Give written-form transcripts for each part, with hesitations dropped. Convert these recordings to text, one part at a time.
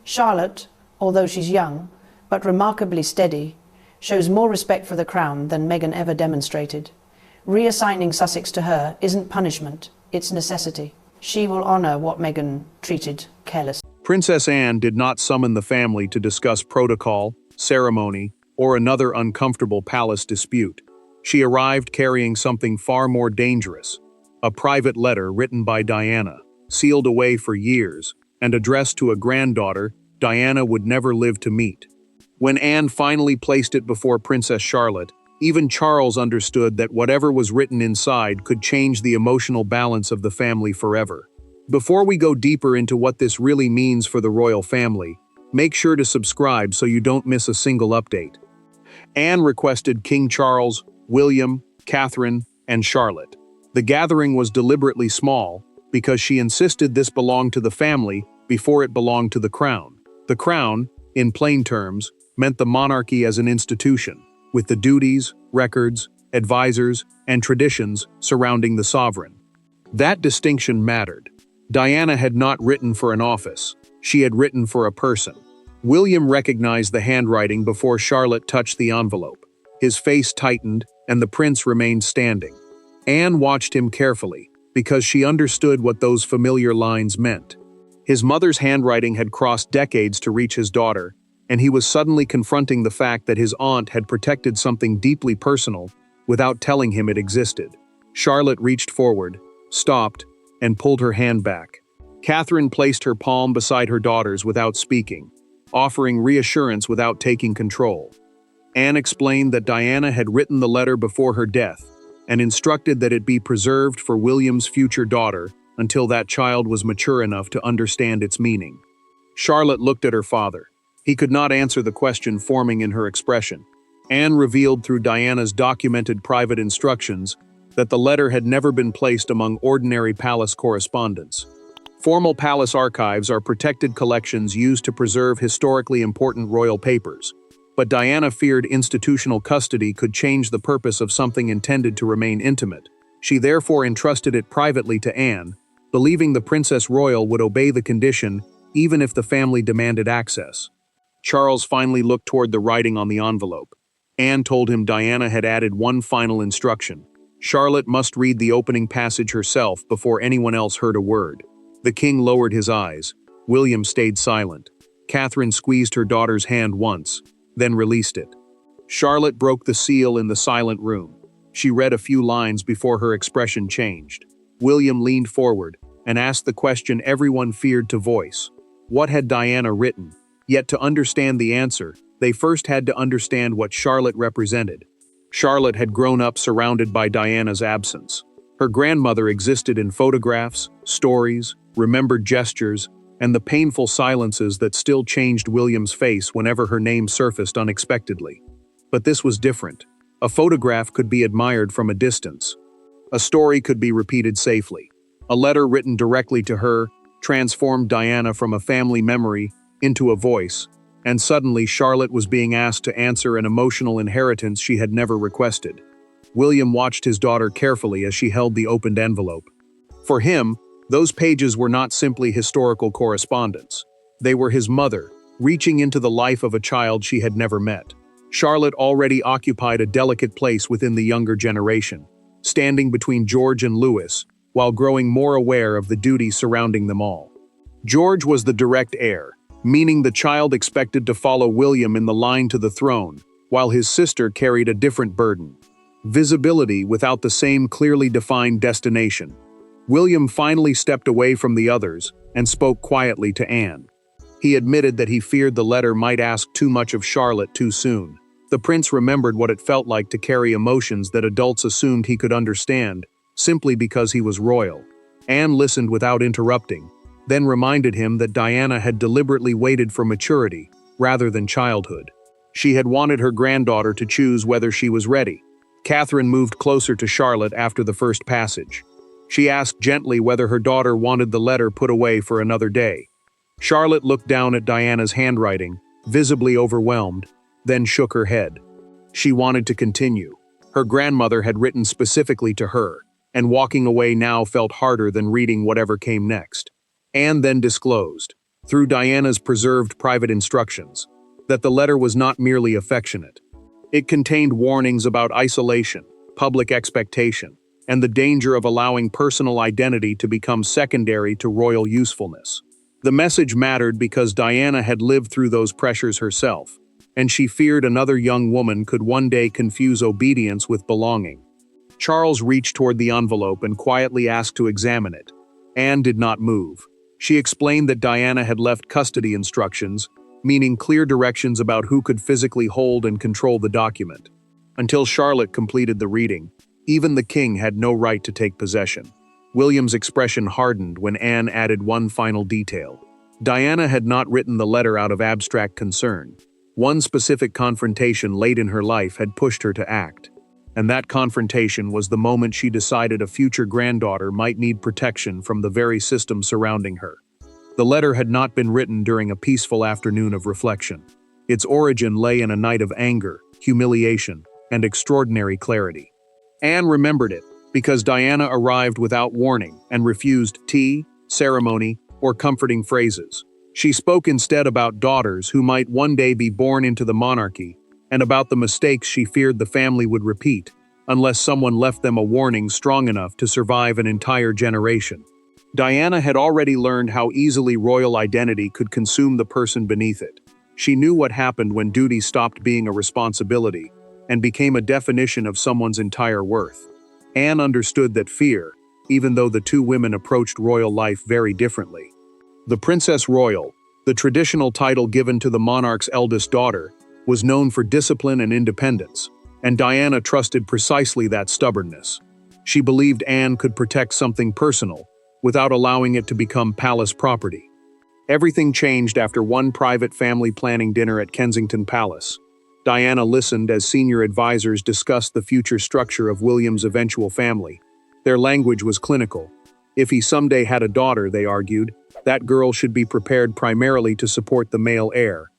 Charlotte, although she's young, but remarkably steady, shows more respect for the crown than Meghan ever demonstrated. Reassigning Sussex to her isn't punishment, it's necessity. She will honor what Meghan treated carelessly. Princess Anne did not summon the family to discuss protocol, ceremony, or another uncomfortable palace dispute. She arrived carrying something far more dangerous, a private letter written by Diana, sealed away for years, and addressed to a granddaughter Diana would never live to meet. When Anne finally placed it before Princess Charlotte, even Charles understood that whatever was written inside could change the emotional balance of the family forever. Before we go deeper into what this really means for the royal family, make sure to subscribe so you don't miss a single update. Anne requested King Charles, William, Catherine, and Charlotte. The gathering was deliberately small because she insisted this belonged to the family before it belonged to the crown. The crown, in plain terms, meant the monarchy as an institution, with the duties, records, advisors, and traditions surrounding the sovereign. That distinction mattered. Diana had not written for an office, she had written for a person. William recognized the handwriting before Charlotte touched the envelope. His face tightened, and the prince remained standing. Anne watched him carefully, because she understood what those familiar lines meant. His mother's handwriting had crossed decades to reach his daughter, and he was suddenly confronting the fact that his aunt had protected something deeply personal without telling him it existed. Charlotte reached forward, stopped, and pulled her hand back. Catherine placed her palm beside her daughter's without speaking, offering reassurance without taking control. Anne explained that Diana had written the letter before her death and instructed that it be preserved for William's future daughter until that child was mature enough to understand its meaning. Charlotte looked at her father. He could not answer the question forming in her expression. Anne revealed through Diana's documented private instructions that the letter had never been placed among ordinary palace correspondence. Formal palace archives are protected collections used to preserve historically important royal papers, but Diana feared institutional custody could change the purpose of something intended to remain intimate. She therefore entrusted it privately to Anne, believing the Princess Royal would obey the condition even if the family demanded access. Charles finally looked toward the writing on the envelope. Anne told him Diana had added one final instruction. Charlotte must read the opening passage herself before anyone else heard a word. The king lowered his eyes. William stayed silent. Catherine squeezed her daughter's hand once, then released it. Charlotte broke the seal in the silent room. She read a few lines before her expression changed. William leaned forward and asked the question everyone feared to voice. What had Diana written? Yet to understand the answer, they first had to understand what Charlotte represented. Charlotte had grown up surrounded by Diana's absence. Her grandmother existed in photographs, stories, remembered gestures, and the painful silences that still changed William's face whenever her name surfaced unexpectedly. But this was different. A photograph could be admired from a distance. A story could be repeated safely. A letter written directly to her transformed Diana from a family memory into a voice, and suddenly Charlotte was being asked to answer an emotional inheritance she had never requested. William watched his daughter carefully as she held the opened envelope. For him, those pages were not simply historical correspondence. They were his mother, reaching into the life of a child she had never met. Charlotte already occupied a delicate place within the younger generation, standing between George and Louis, while growing more aware of the duties surrounding them all. George was the direct heir, meaning the child expected to follow William in the line to the throne, while his sister carried a different burden: visibility without the same clearly defined destination. William finally stepped away from the others and spoke quietly to Anne. He admitted that he feared the letter might ask too much of Charlotte too soon. The prince remembered what it felt like to carry emotions that adults assumed he could understand, simply because he was royal. Anne listened without interrupting, then reminded him that Diana had deliberately waited for maturity, rather than childhood. She had wanted her granddaughter to choose whether she was ready. Catherine moved closer to Charlotte after the first passage. She asked gently whether her daughter wanted the letter put away for another day. Charlotte looked down at Diana's handwriting, visibly overwhelmed, then shook her head. She wanted to continue. Her grandmother had written specifically to her, and walking away now felt harder than reading whatever came next. Anne then disclosed. through Diana's preserved private instructions, that the letter was not merely affectionate. It contained warnings about isolation, public expectation, and the danger of allowing personal identity to become secondary to royal usefulness. The message mattered because Diana had lived through those pressures herself, and she feared another young woman could one day confuse obedience with belonging. Charles reached toward the envelope and quietly asked to examine it. Anne did not move. She explained that Diana had left custody instructions, meaning clear directions about who could physically hold and control the document. Until Charlotte completed the reading, even the king had no right to take possession. William's expression hardened when Anne added one final detail. Diana had not written the letter out of abstract concern. One specific confrontation late in her life had pushed her to act. And that confrontation was the moment she decided a future granddaughter might need protection from the very system surrounding her. The letter had not been written during a peaceful afternoon of reflection. Its origin lay in a night of anger, humiliation, and extraordinary clarity. Anne remembered it because Diana arrived without warning and refused tea, ceremony, or comforting phrases. She spoke instead about daughters who might one day be born into the monarchy, and about the mistakes she feared the family would repeat unless someone left them a warning strong enough to survive an entire generation. Diana had already learned how easily royal identity could consume the person beneath it. She knew what happened when duty stopped being a responsibility and became a definition of someone's entire worth. Anne understood that fear, even though the two women approached royal life very differently. The Princess Royal, the traditional title given to the monarch's eldest daughter, was known for discipline and independence, and Diana trusted precisely that stubbornness. She believed Anne could protect something personal, without allowing it to become palace property. Everything changed after one private family planning dinner at Kensington Palace. Diana listened as senior advisors discussed the future structure of William's eventual family. Their language was clinical. If he someday had a daughter, they argued, that girl should be prepared primarily to support the male heir.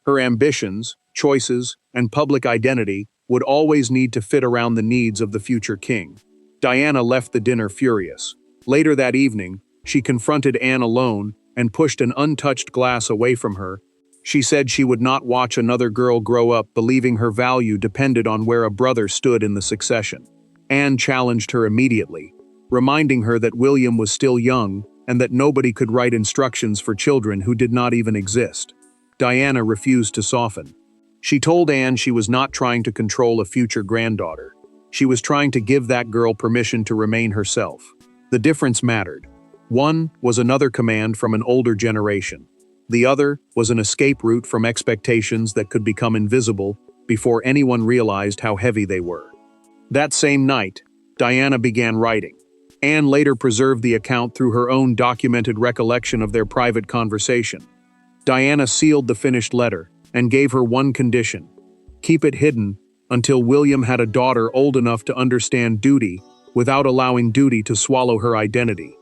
Her ambitions, choices, and public identity would always need to fit around the needs of the future king. Diana left the dinner furious. Later that evening, she confronted Anne alone and pushed an untouched glass away from her. She said she would not watch another girl grow up believing her value depended on where a brother stood in the succession. Anne challenged her immediately, reminding her that William was still young and that nobody could write instructions for children who did not even exist. Diana refused to soften. She told Anne she was not trying to control a future granddaughter. She was trying to give that girl permission to remain herself. The difference mattered. One was another command from an older generation. The other was an escape route from expectations that could become invisible before anyone realized how heavy they were. That same night, Diana began writing. Anne later preserved the account through her own documented recollection of their private conversation. Diana sealed the finished letter and gave her one condition: keep it hidden until William had a daughter old enough to understand duty without allowing duty to swallow her identity.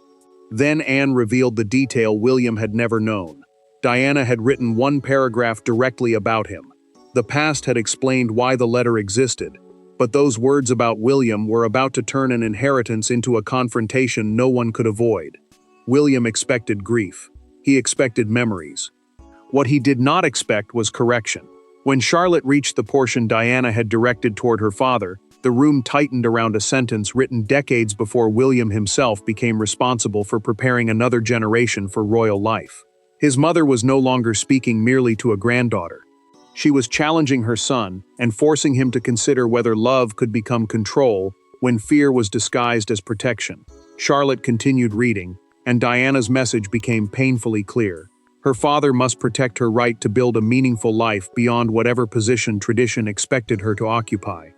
Then Anne revealed the detail William had never known. Diana had written one paragraph directly about him. The past had explained why the letter existed, but those words about William were about to turn an inheritance into a confrontation no one could avoid. William expected grief. He expected memories. What he did not expect was correction. When Charlotte reached the portion Diana had directed toward her father, the room tightened around a sentence written decades before William himself became responsible for preparing another generation for royal life. His mother was no longer speaking merely to a granddaughter. She was challenging her son and forcing him to consider whether love could become control when fear was disguised as protection. Charlotte continued reading, and Diana's message became painfully clear. Her father must protect her right to build a meaningful life beyond whatever position tradition expected her to occupy.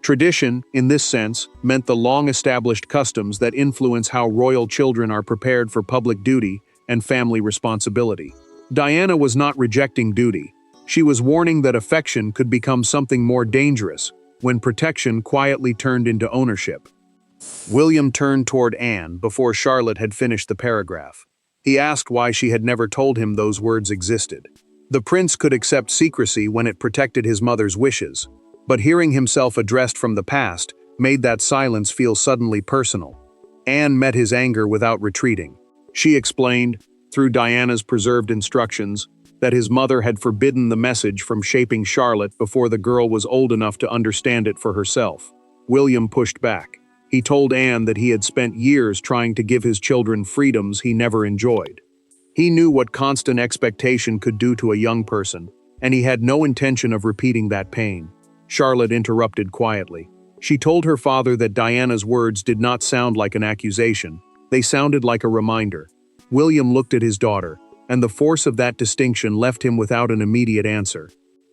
Tradition, in this sense, meant the long-established customs that influence how royal children are prepared for public duty and family responsibility. Diana was not rejecting duty. She was warning that affection could become something more dangerous when protection quietly turned into ownership. William turned toward Anne before Charlotte had finished the paragraph. He asked why she had never told him those words existed. The prince could accept secrecy when it protected his mother's wishes, but hearing himself addressed from the past made that silence feel suddenly personal. Anne met his anger without retreating. She explained, through Diana's preserved instructions, that his mother had forbidden the message from shaping Charlotte before the girl was old enough to understand it for herself. William pushed back. He told Anne that he had spent years trying to give his children freedoms he never enjoyed. He knew what constant expectation could do to a young person, and he had no intention of repeating that pain. Charlotte interrupted quietly. She told her father that Diana's words did not sound like an accusation, they sounded like a reminder. William looked at his daughter, and the force of that distinction left him without an immediate answer.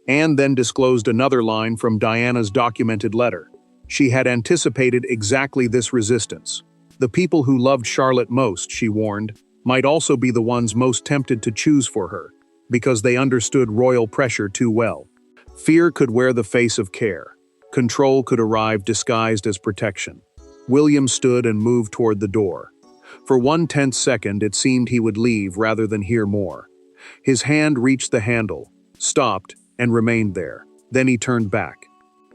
Anne then disclosed another line from Diana's documented letter. She had anticipated exactly this resistance. The people who loved Charlotte most, she warned, might also be the ones most tempted to choose for her, because they understood royal pressure too well. Fear could wear the face of care. Control could arrive disguised as protection. William stood and moved toward the door. For 1/10 second, it seemed he would leave rather than hear more. His hand reached the handle, stopped, and remained there. Then he turned back.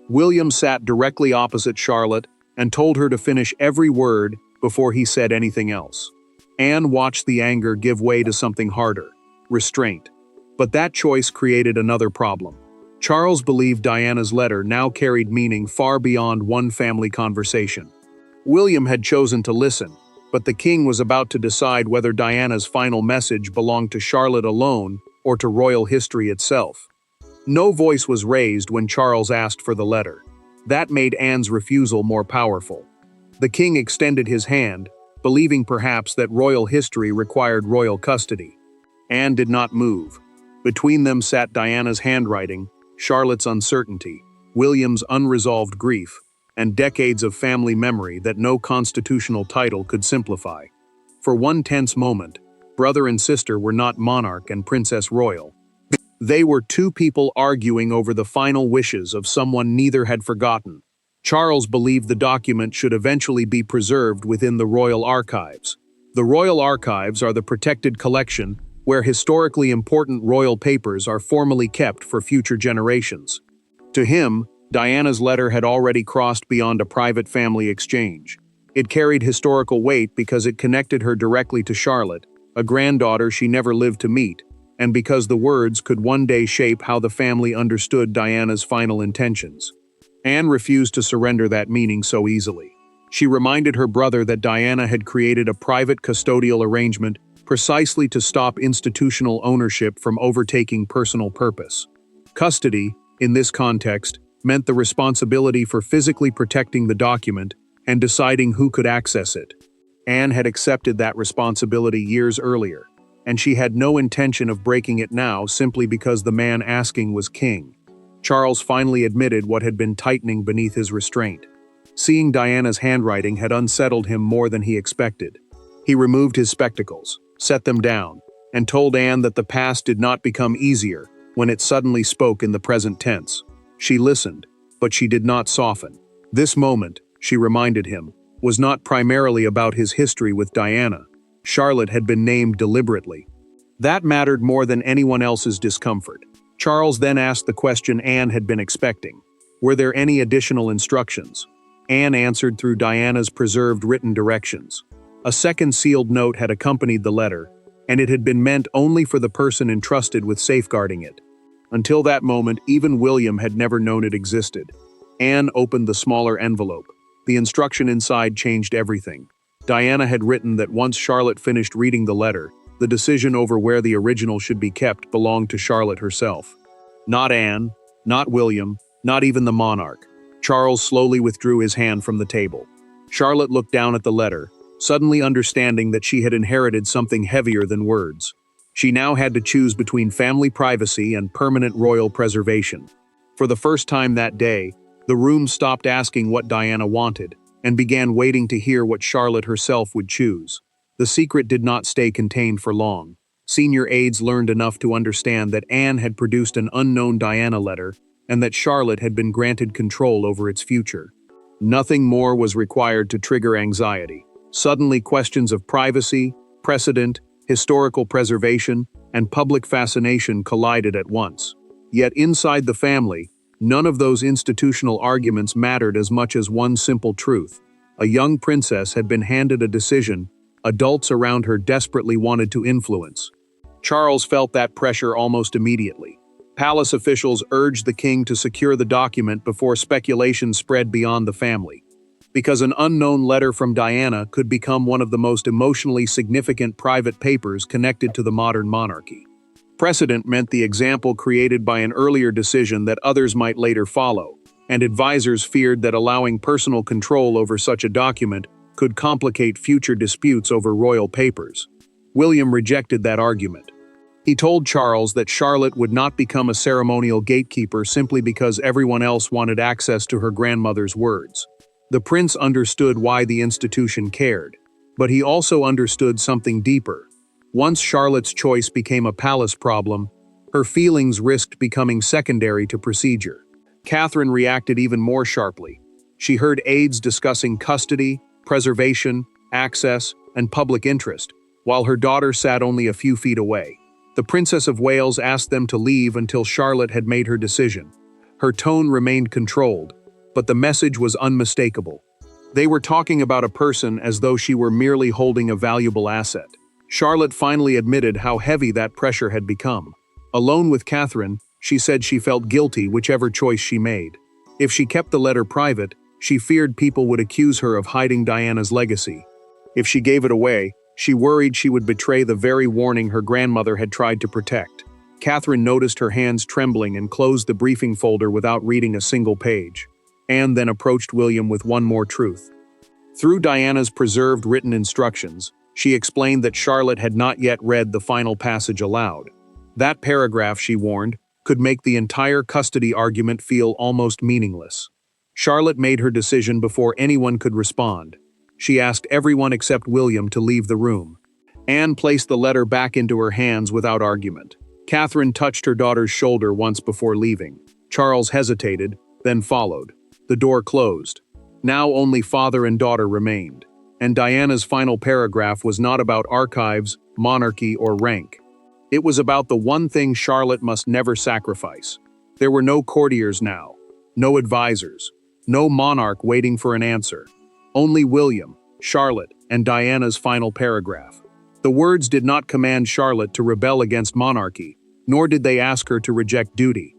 William sat directly opposite Charlotte and told her to finish every word before he said anything else. Anne watched the anger give way to something harder, restraint. But that choice created another problem. Charles believed Diana's letter now carried meaning far beyond one family conversation. William had chosen to listen, but the king was about to decide whether Diana's final message belonged to Charlotte alone or to royal history itself. No voice was raised when Charles asked for the letter. That made Anne's refusal more powerful. The king extended his hand, believing perhaps that royal history required royal custody. Anne did not move. Between them sat Diana's handwriting, Charlotte's uncertainty, William's unresolved grief, and decades of family memory that no constitutional title could simplify. For one tense moment, brother and sister were not monarch and princess royal. They were two people arguing over the final wishes of someone neither had forgotten. Charles believed the document should eventually be preserved within the royal archives. The royal archives are the protected collection where historically important royal papers are formally kept for future generations. To him, Diana's letter had already crossed beyond a private family exchange. It carried historical weight because it connected her directly to Charlotte, a granddaughter she never lived to meet, and because the words could one day shape how the family understood Diana's final intentions. Anne refused to surrender that meaning so easily. She reminded her brother that Diana had created a private custodial arrangement precisely to stop institutional ownership from overtaking personal purpose. Custody, in this context, meant the responsibility for physically protecting the document and deciding who could access it. Anne had accepted that responsibility years earlier, and she had no intention of breaking it now simply because the man asking was king. Charles finally admitted what had been tightening beneath his restraint. Seeing Diana's handwriting had unsettled him more than he expected. He removed his spectacles, set them down, and told Anne that the past did not become easier when it suddenly spoke in the present tense. She listened, but she did not soften. This moment, she reminded him, was not primarily about his history with Diana. Charlotte had been named deliberately. That mattered more than anyone else's discomfort. Charles then asked the question Anne had been expecting. Were there any additional instructions? Anne answered through Diana's preserved written directions. A second sealed note had accompanied the letter, and it had been meant only for the person entrusted with safeguarding it. Until that moment, even William had never known it existed. Anne opened the smaller envelope. The instruction inside changed everything. Diana had written that once Charlotte finished reading the letter, the decision over where the original should be kept belonged to Charlotte herself. Not Anne, not William, not even the monarch. Charles slowly withdrew his hand from the table. Charlotte looked down at the letter, suddenly understanding that she had inherited something heavier than words. She now had to choose between family privacy and permanent royal preservation. For the first time that day, the room stopped asking what Diana wanted and began waiting to hear what Charlotte herself would choose. The secret did not stay contained for long. Senior aides learned enough to understand that Anne had produced an unknown Diana letter and that Charlotte had been granted control over its future. Nothing more was required to trigger anxiety. Suddenly, questions of privacy, precedent, historical preservation, and public fascination collided at once. Yet inside the family, none of those institutional arguments mattered as much as one simple truth. A young princess had been handed a decision adults around her desperately wanted to influence. Charles felt that pressure almost immediately. Palace officials urged the king to secure the document before speculation spread beyond the family, because an unknown letter from Diana could become one of the most emotionally significant private papers connected to the modern monarchy. Precedent meant the example created by an earlier decision that others might later follow, and advisors feared that allowing personal control over such a document could complicate future disputes over royal papers. William rejected that argument. He told Charles that Charlotte would not become a ceremonial gatekeeper simply because everyone else wanted access to her grandmother's words. The prince understood why the institution cared, but he also understood something deeper. Once Charlotte's choice became a palace problem, her feelings risked becoming secondary to procedure. Catherine reacted even more sharply. She heard aides discussing custody, preservation, access, and public interest, while her daughter sat only a few feet away. The Princess of Wales asked them to leave until Charlotte had made her decision. Her tone remained controlled, but the message was unmistakable. They were talking about a person as though she were merely holding a valuable asset. Charlotte finally admitted how heavy that pressure had become. Alone with Catherine, she said she felt guilty whichever choice she made. If she kept the letter private, she feared people would accuse her of hiding Diana's legacy. If she gave it away, she worried she would betray the very warning her grandmother had tried to protect. Catherine noticed her hands trembling and closed the briefing folder without reading a single page. Anne then approached William with one more truth. Through Diana's preserved written instructions, she explained that Charlotte had not yet read the final passage aloud. That paragraph, she warned, could make the entire custody argument feel almost meaningless. Charlotte made her decision before anyone could respond. She asked everyone except William to leave the room. Anne placed the letter back into her hands without argument. Catherine touched her daughter's shoulder once before leaving. Charles hesitated, then followed. The door closed. Now only father and daughter remained. And Diana's final paragraph was not about archives, monarchy, or rank. It was about the one thing Charlotte must never sacrifice. There were no courtiers now, no advisors, no monarch waiting for an answer. Only William, Charlotte, and Diana's final paragraph. The words did not command Charlotte to rebel against monarchy, nor did they ask her to reject duty.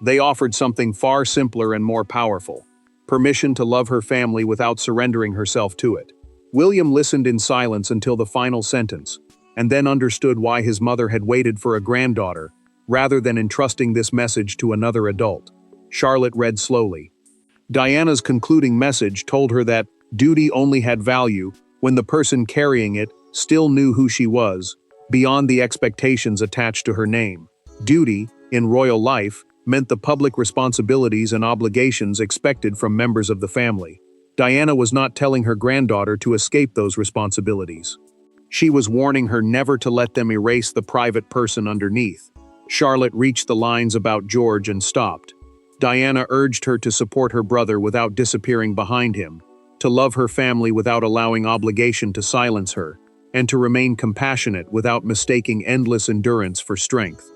They offered something far simpler and more powerful: permission to love her family without surrendering herself to it. William listened in silence until the final sentence, and then understood why his mother had waited for a granddaughter, rather than entrusting this message to another adult. Charlotte read slowly. Diana's concluding message told her that duty only had value when the person carrying it still knew who she was, beyond the expectations attached to her name. Duty, in royal life, meant the public responsibilities and obligations expected from members of the family. Diana was not telling her granddaughter to escape those responsibilities. She was warning her never to let them erase the private person underneath. Charlotte reached the lines about George and stopped. Diana urged her to support her brother without disappearing behind him, to love her family without allowing obligation to silence her, and to remain compassionate without mistaking endless endurance for strength.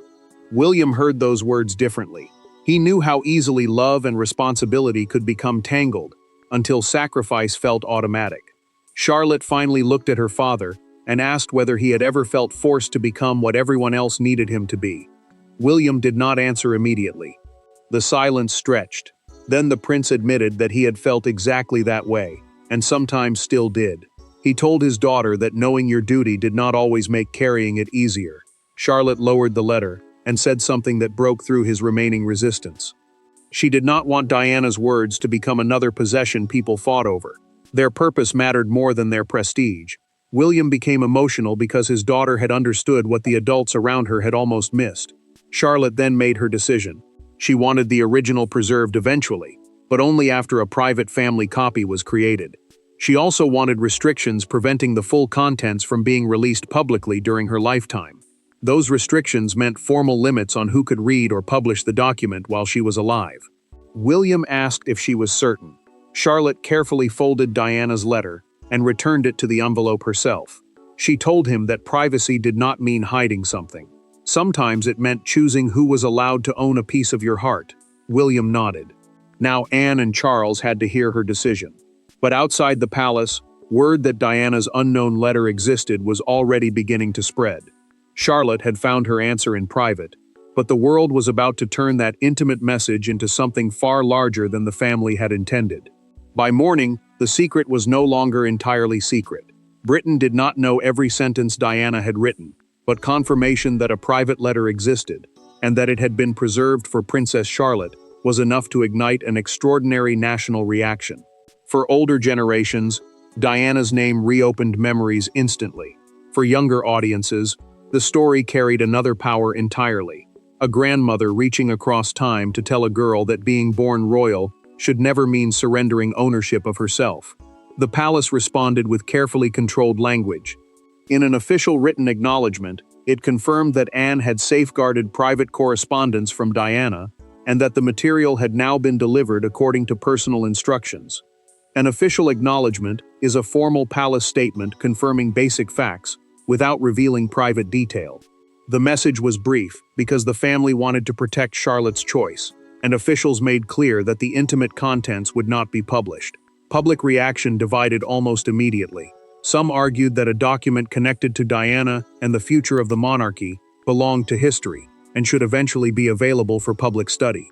William heard those words differently. He knew how easily love and responsibility could become tangled, until sacrifice felt automatic. Charlotte finally looked at her father and asked whether he had ever felt forced to become what everyone else needed him to be. William did not answer immediately. The silence stretched. Then the prince admitted that he had felt exactly that way, and sometimes still did. He told his daughter that knowing your duty did not always make carrying it easier. Charlotte lowered the letter and said something that broke through his remaining resistance. She did not want Diana's words to become another possession people fought over. Their purpose mattered more than their prestige. William became emotional because his daughter had understood what the adults around her had almost missed. Charlotte then made her decision. She wanted the original preserved eventually, but only after a private family copy was created. She also wanted restrictions preventing the full contents from being released publicly during her lifetime. Those restrictions meant formal limits on who could read or publish the document while she was alive. William asked if she was certain. Charlotte carefully folded Diana's letter and returned it to the envelope herself. She told him that privacy did not mean hiding something. Sometimes it meant choosing who was allowed to own a piece of your heart. William nodded. Now Anne and Charles had to hear her decision. But outside the palace, Word that Diana's unknown letter existed was already beginning to spread. Charlotte had found her answer in private, but the world was about to turn that intimate message into something far larger than the family had intended. By morning, the secret was no longer entirely secret. Britain did not know every sentence Diana had written, but confirmation that a private letter existed, and that it had been preserved for Princess Charlotte, was enough to ignite an extraordinary national reaction. For older generations, Diana's name reopened memories instantly. For younger audiences, the story carried another power entirely. A grandmother reaching across time to tell a girl that being born royal should never mean surrendering ownership of herself. The palace responded with carefully controlled language. In an official written acknowledgement, it confirmed that Anne had safeguarded private correspondence from Diana and that the material had now been delivered according to personal instructions. An official acknowledgement is a formal palace statement confirming basic facts without revealing private detail. The message was brief because the family wanted to protect Charlotte's choice, and officials made clear that the intimate contents would not be published. Public reaction divided almost immediately. Some argued that a document connected to Diana and the future of the monarchy belonged to history and should eventually be available for public study.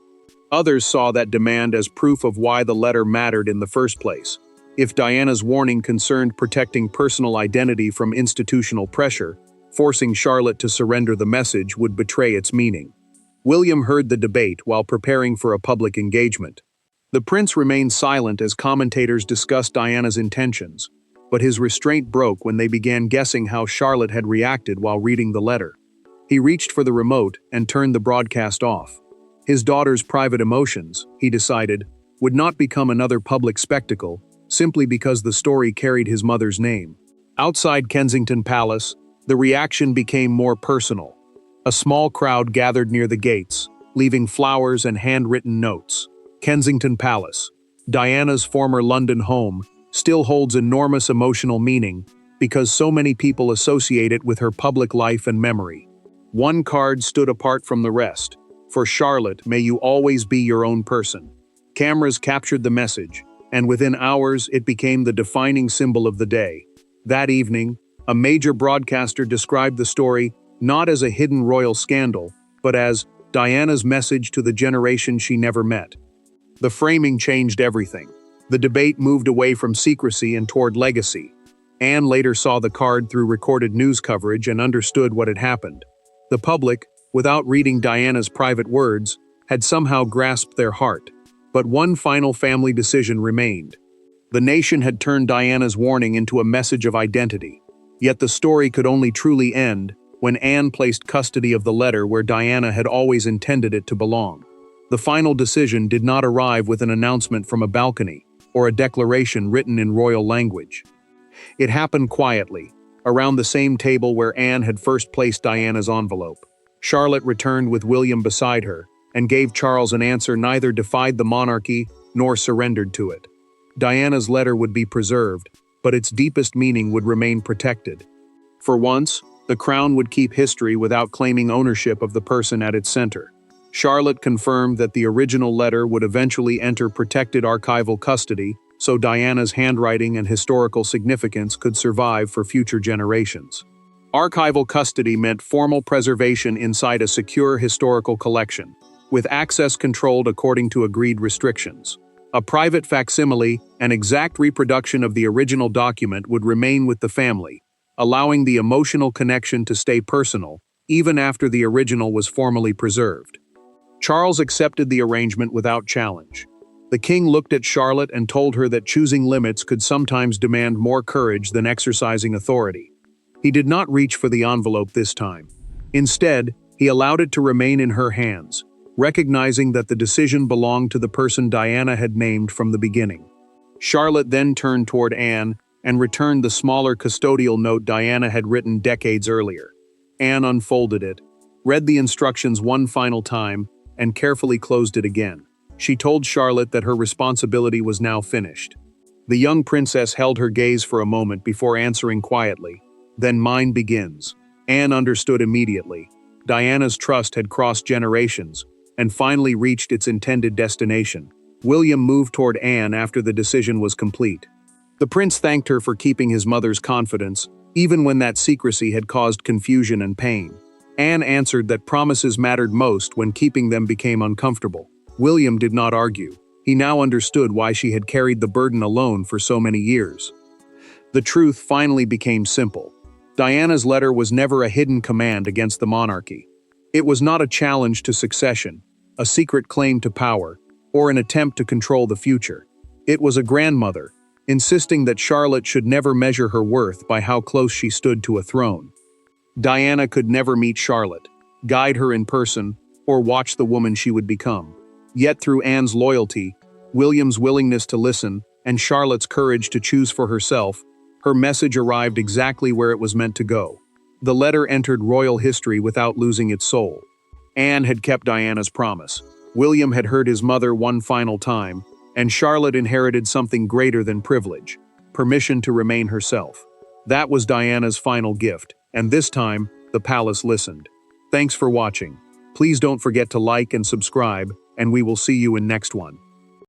Others saw that demand as proof of why the letter mattered in the first place. If Diana's warning concerned protecting personal identity from institutional pressure, forcing Charlotte to surrender the message would betray its meaning. William heard the debate while preparing for a public engagement. The prince remained silent as commentators discussed Diana's intentions, but his restraint broke when they began guessing how Charlotte had reacted while reading the letter. He reached for the remote and turned the broadcast off. His daughter's private emotions, he decided, would not become another public spectacle simply because the story carried his mother's name. Outside Kensington Palace, the reaction became more personal. A small crowd gathered near the gates, leaving flowers and handwritten notes. Kensington Palace, Diana's former London home, still holds enormous emotional meaning because so many people associate it with her public life and memory. One card stood apart from the rest. For Charlotte, may you always be your own person. Cameras captured the message, and within hours it became the defining symbol of the day. That evening, a major broadcaster described the story not as a hidden royal scandal, but as Diana's message to the generation she never met. The framing changed everything. The debate moved away from secrecy and toward legacy. Anne later saw the card through recorded news coverage and understood what had happened. The public, without reading Diana's private words, had somehow grasped their heart. But one final family decision remained. The nation had turned Diana's warning into a message of identity. Yet the story could only truly end when Anne placed custody of the letter where Diana had always intended it to belong. The final decision did not arrive with an announcement from a balcony or a declaration written in royal language. It happened quietly, around the same table where Anne had first placed Diana's envelope. Charlotte returned with William beside her and gave Charles an answer neither defied the monarchy nor surrendered to it. Diana's letter would be preserved, but its deepest meaning would remain protected. For once, the crown would keep history without claiming ownership of the person at its center. Charlotte confirmed that the original letter would eventually enter protected archival custody, so Diana's handwriting and historical significance could survive for future generations. Archival custody meant formal preservation inside a secure historical collection, with access controlled according to agreed restrictions. A private facsimile, an exact reproduction of the original document, would remain with the family, allowing the emotional connection to stay personal, even after the original was formally preserved. Charles accepted the arrangement without challenge. The king looked at Charlotte and told her that choosing limits could sometimes demand more courage than exercising authority. He did not reach for the envelope this time. Instead, he allowed it to remain in her hands, recognizing that the decision belonged to the person Diana had named from the beginning. Charlotte then turned toward Anne and returned the smaller custodial note Diana had written decades earlier. Anne unfolded it, read the instructions one final time, and carefully closed it again. She told Charlotte that her responsibility was now finished. The young princess held her gaze for a moment before answering quietly, "Then mine begins." Anne understood immediately. Diana's trust had crossed generations and finally reached its intended destination. William moved toward Anne after the decision was complete. The prince thanked her for keeping his mother's confidence, even when that secrecy had caused confusion and pain. Anne answered that promises mattered most when keeping them became uncomfortable. William did not argue. He now understood why she had carried the burden alone for so many years. The truth finally became simple. Diana's letter was never a hidden command against the monarchy. It was not a challenge to succession, a secret claim to power, or an attempt to control the future. It was a grandmother, insisting that Charlotte should never measure her worth by how close she stood to a throne. Diana could never meet Charlotte, guide her in person, or watch the woman she would become. Yet through Anne's loyalty, William's willingness to listen, and Charlotte's courage to choose for herself, her message arrived exactly where it was meant to go. The letter entered royal history without losing its soul. Anne had kept Diana's promise. William had heard his mother one final time, and Charlotte inherited something greater than privilege, permission to remain herself. That was Diana's final gift, and this time, the palace listened. Thanks for watching. Please don't forget to like and subscribe, and we will see you in next one.